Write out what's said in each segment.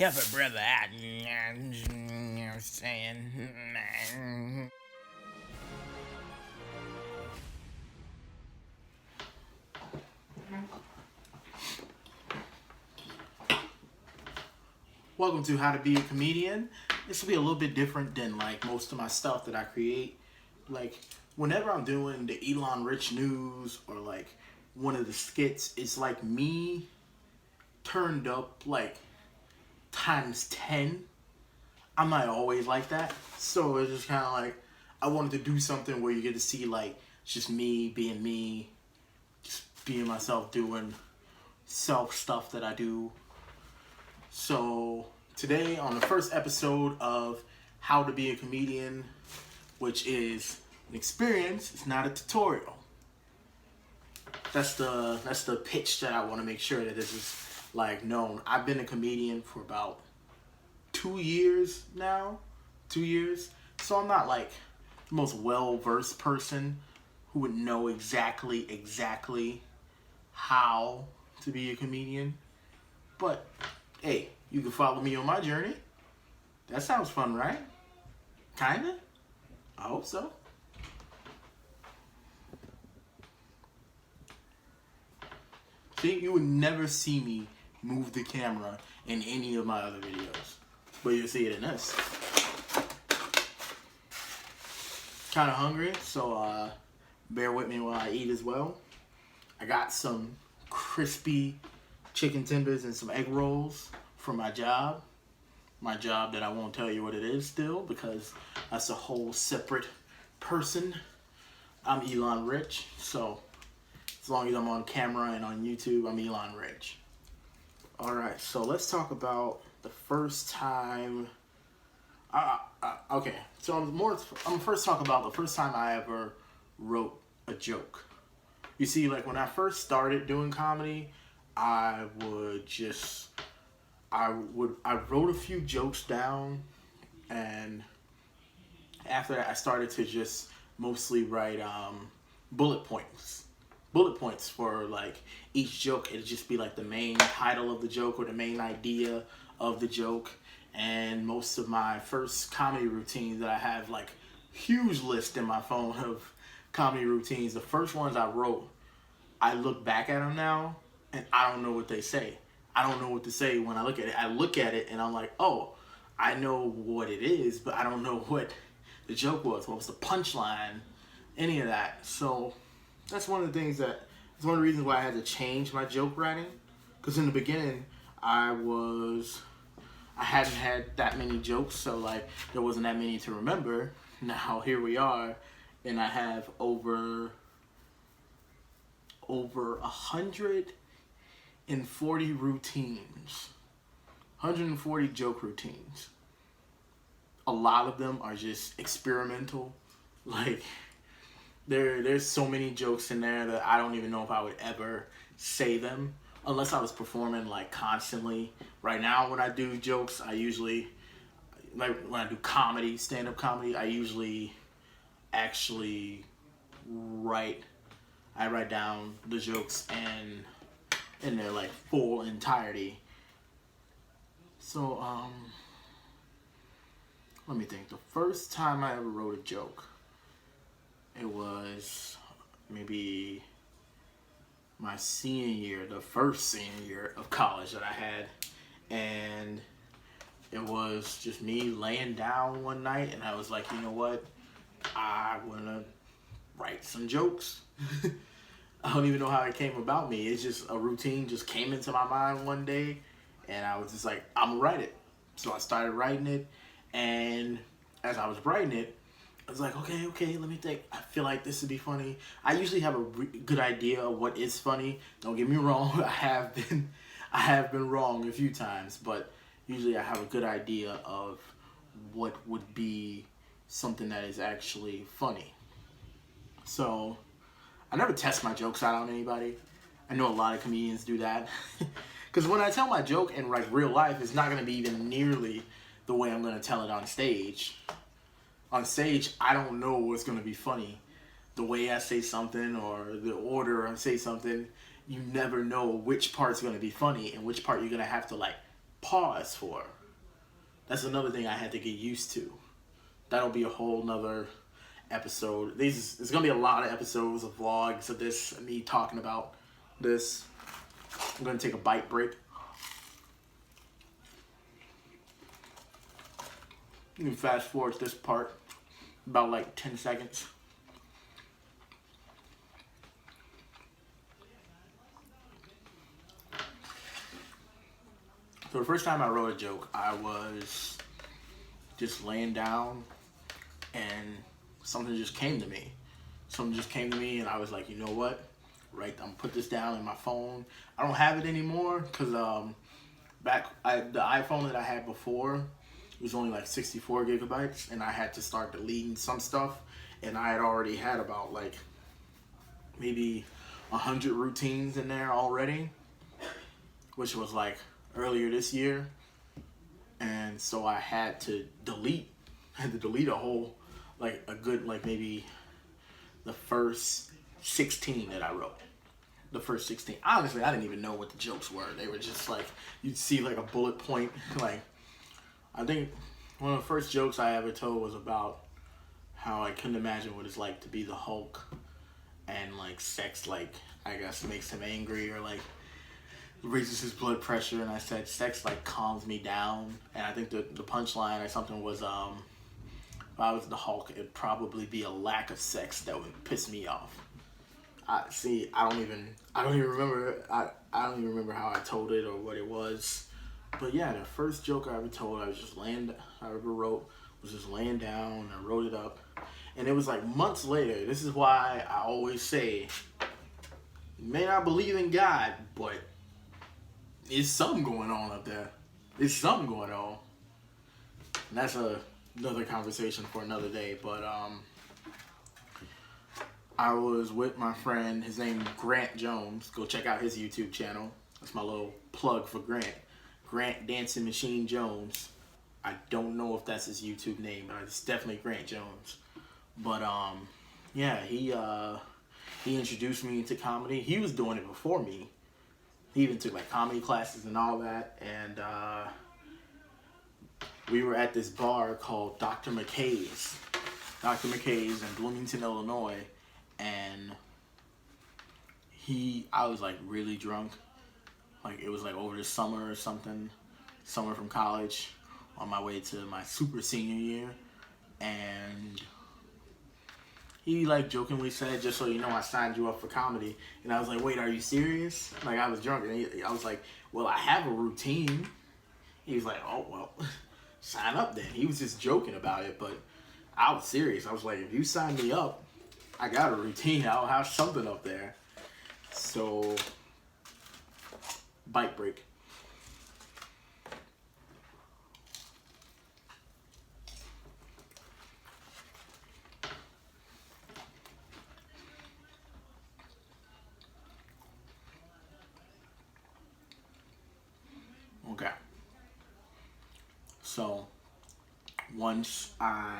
Help a brother out. You know what I'm saying? Welcome to How to Be a Comedian. This will be a little bit different than like most of my stuff that I create. Like whenever I'm doing the Elon Rich news or like one of the skits, it's like me turned up like times 10. I'm not always like that. So it's just kind of like I wanted to do something where you get to see like just me, just being myself doing self stuff that I do. So today on the first episode of How to Be a Comedian, which is an experience, it's not a tutorial. That's the pitch that I want to make sure that this is like known. I've been a comedian for about 2 years now. 2 years. So I'm not like the most well versed person who would know exactly how to be a comedian. But hey, you can follow me on my journey. That sounds fun, right? Kinda? I hope so. See, you would never see me move the camera in any of my other videos. But you'll see it in this. Kinda hungry, so bear with me while I eat as well. I got some crispy chicken tenders and some egg rolls for my job. My job that I won't tell you what it is still because that's a whole separate person. I'm Elon Rich, so as long as I'm on camera and on YouTube, I'm Elon Rich. Alright, so let's talk about the first time. Okay, so I'm first talk about the first time I ever wrote a joke. You see, like when I first started doing comedy, I would just I wrote a few jokes down, and after that I started to just mostly write bullet points. Bullet points for like each joke. It'd just be like the main title of the joke or the main idea of the joke. And most of my first comedy routines that I have like huge list in my phone of comedy routines. The first ones I wrote, I look back at them now and I don't know what they say. I don't know what to say when I look at it. I look at it and I'm like, oh, I know what it is, but I don't know what the joke was. What was the punchline? Any of that. So that's one of the things that it's one of the reasons why I had to change my joke writing. Because in the beginning, I hadn't had that many jokes, so like there wasn't that many to remember. Now here we are, and I have over 140 routines, 140 joke routines. A lot of them are just experimental. Like there's so many jokes in there that I don't even know if I would ever say them unless I was performing like constantly. Right now, when I do jokes, I usually like when I do comedy, stand-up comedy, I usually actually write. I write down the jokes and in their like full entirety. So let me think. The first time I ever wrote a joke, it was maybe my senior year, the first senior year of college that I had, and it was just me laying down one night, and I was like, you know what? I want to write some jokes. I don't even know how it came about me. It's just a routine just came into my mind one day, and I was just like, I'm gonna write it. So I started writing it, and as I was writing it, I was like, okay, let me think. I feel like this would be funny. I usually have a good idea of what is funny. Don't get me wrong. I have been wrong a few times, but usually I have a good idea of what would be something that is actually funny. So I never test my jokes out on anybody. I know a lot of comedians do that. Because when I tell my joke in like real life, it's not going to be even nearly the way I'm going to tell it on stage. On stage, I don't know what's going to be funny. The way I say something or the order I say something, you never know which part's going to be funny and which part you're going to have to like pause for. That's another thing I had to get used to. That'll be a whole nother episode. There's gonna be a lot of episodes of vlogs of this, me talking about this. I'm gonna take a bite break. You can fast forward this part about like 10 seconds. So the first time I wrote a joke, I was just laying down and something just came to me. Something just came to me and I was like, you know what? Right, I'm gonna put this down in my phone. I don't have it anymore because the iPhone that I had before was only like 64 gigabytes and I had to start deleting some stuff, and I had already had about like maybe 100 routines in there already, which was like earlier this year. And so I had to delete a whole, like a good, like maybe the first 16 that I wrote. The first 16. Honestly, I didn't even know what the jokes were. They were just like, you'd see like a bullet point. Like, I think one of the first jokes I ever told was about how I couldn't imagine what it's like to be the Hulk, and like sex, like, I guess makes him angry or like raises his blood pressure. And I said sex like calms me down. And I think the punchline or something was, if I was the Hulk, it'd probably be a lack of sex that would piss me off. I don't even remember. I don't even remember how I told it or what it was. But yeah, the first joke I ever told, I ever wrote, was just laying down and I wrote it up. And it was like months later. This is why I always say, you may not believe in God, but there's something going on up there. There's something going on. And that's another conversation for another day. But I was with my friend, his name is Grant Jones. Go check out his YouTube channel. That's my little plug for Grant. Grant Dancing Machine Jones. I don't know if that's his YouTube name, but it's definitely Grant Jones. But yeah, he introduced me to comedy. He was doing it before me. He even took like comedy classes and all that. And we were at this bar called Dr. McKay's. Dr. McKay's in Bloomington, Illinois. And I was like really drunk. Like it was like over the summer or something. Summer from college, on my way to my super senior year. And he like jokingly said, just so you know, I signed you up for comedy. And I was like, wait, are you serious? Like I was drunk. And I was like, well, I have a routine. He was like, oh, well, sign up then. He was just joking about it, but I was serious. I was like, if you sign me up, I got a routine. I'll have something up there. So, bite break. Okay. So, once I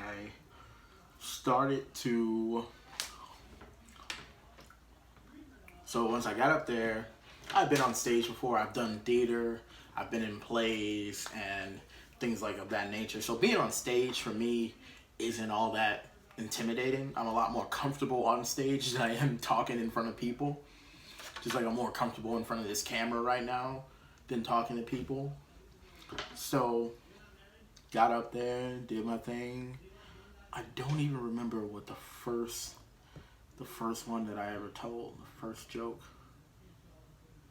started to... So once I got up there, I've been on stage before. I've done theater. I've been in plays and things like of that nature. So being on stage for me isn't all that intimidating. I'm a lot more comfortable on stage than I am talking in front of people. Just like I'm more comfortable in front of this camera right now than talking to people. So got up there, did my thing. I don't even remember what the first one that I ever told, the first joke.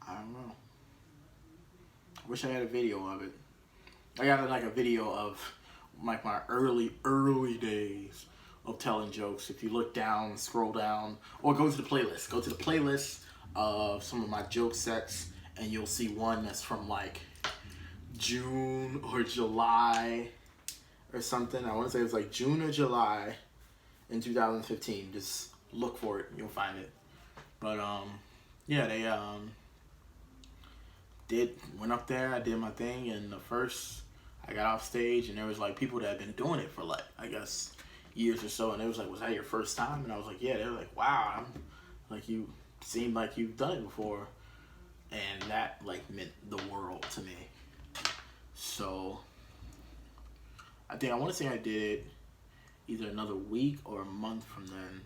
I don't know. I wish I had a video of it. I got like a video of like my early days of telling jokes. If you look down, scroll down, or go to the playlist. Go to the playlist of some of my joke sets, and you'll see one that's from like June or July or something. I want to say it was like June or July in 2015. Just look for it, you'll find it. But yeah, they went up there, I did my thing, and I got off stage, and there was like people that had been doing it for like, I guess, years or so, and it was like, was that your first time? And I was like, yeah. They were like, wow, like you seem like you've done it before. And that like meant the world to me. So I think I want to say I did it either another week or a month from then,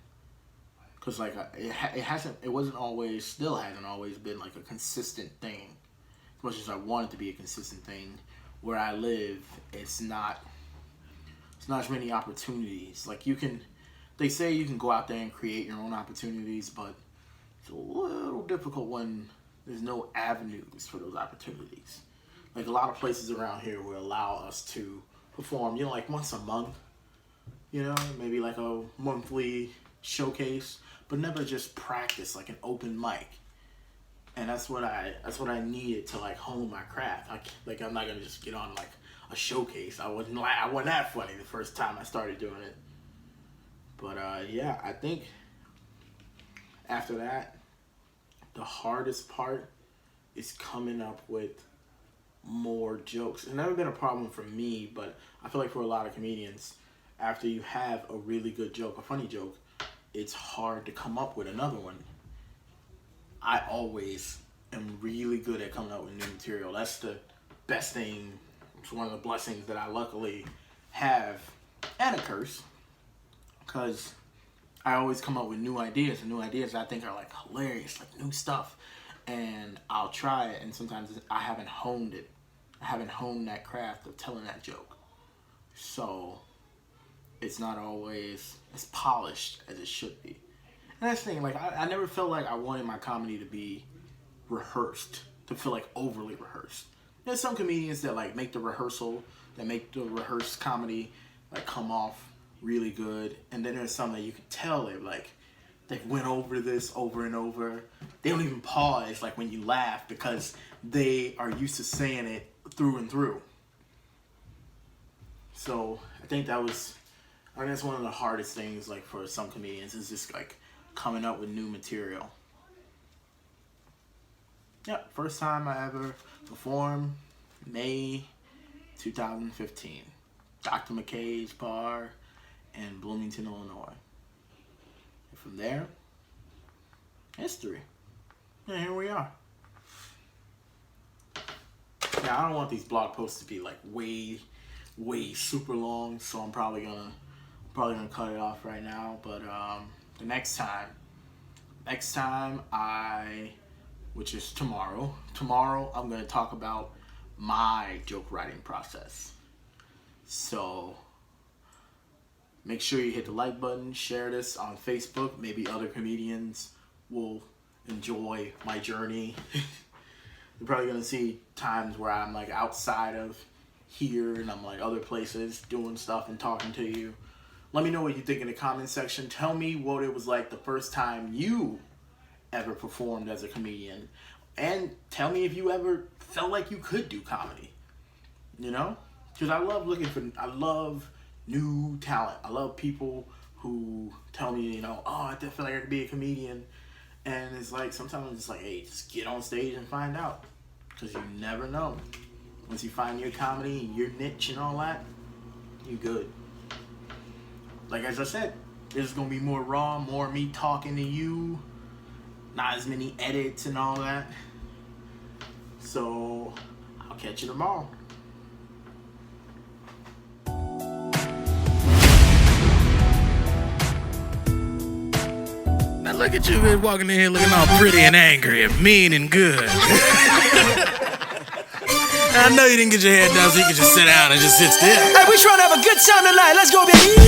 because like it wasn't always, still hasn't always been like a consistent thing. As much as I want it to be a consistent thing, where I live, it's not as many opportunities. Like they say you can go out there and create your own opportunities, but it's a little difficult when there's no avenues for those opportunities. Like a lot of places around here will allow us to perform, like once a month, maybe like a monthly showcase, but never just practice like an open mic. And that's what I needed to like hone my craft. I'm not gonna just get on like a showcase. I wasn't that funny the first time I started doing it. But yeah, I think after that, the hardest part is coming up with more jokes. It's never been a problem for me, but I feel like for a lot of comedians, after you have a really good joke, a funny joke, it's hard to come up with another one. I always am really good at coming up with new material. That's the best thing. It's one of the blessings that I luckily have, and a curse, because I always come up with new ideas, and new ideas I think are like hilarious, like new stuff. And I'll try it, and sometimes I haven't honed it. I haven't honed that craft of telling that joke. So it's not always as polished as it should be. And that's the thing, like I never felt like I wanted my comedy to be rehearsed, to feel like overly rehearsed. There's some comedians that like make the rehearsed comedy like come off really good, and then there's some that you can tell they went over this over and over. They don't even pause like when you laugh, because they are used to saying it through and through. So I think that's one of the hardest things like for some comedians, is just like coming up with new material. Yeah, first time I ever performed, May 2015. Dr. McKay's Bar in Bloomington, Illinois. And from there, history. And here we are. Now, I don't want these blog posts to be like way super long, so I'm probably gonna cut it off right now. But the next time which is tomorrow, I'm gonna talk about my joke writing process. So make sure you hit the like button, share this on Facebook. Maybe other comedians will enjoy my journey. You're probably gonna see times where I'm like outside of here and I'm like other places doing stuff and talking to you. Let me know what you think in the comment section. Tell me what it was like the first time you ever performed as a comedian, and tell me if you ever felt like you could do comedy. Because I love new talent. I love people who tell me, oh, I feel like I could be a comedian. And it's like, sometimes it's like, hey, just get on stage and find out. Because you never know. Once you find your comedy and your niche and all that, you're good. Like as I said, there's going to be more raw, more me talking to you. Not as many edits and all that. So, I'll catch you tomorrow. Now look at you walking in here looking all pretty and angry and mean and good. I know you didn't get your hair done, so you can just sit down and just sit still. Hey, we trying to have a good time tonight. Let's go, baby.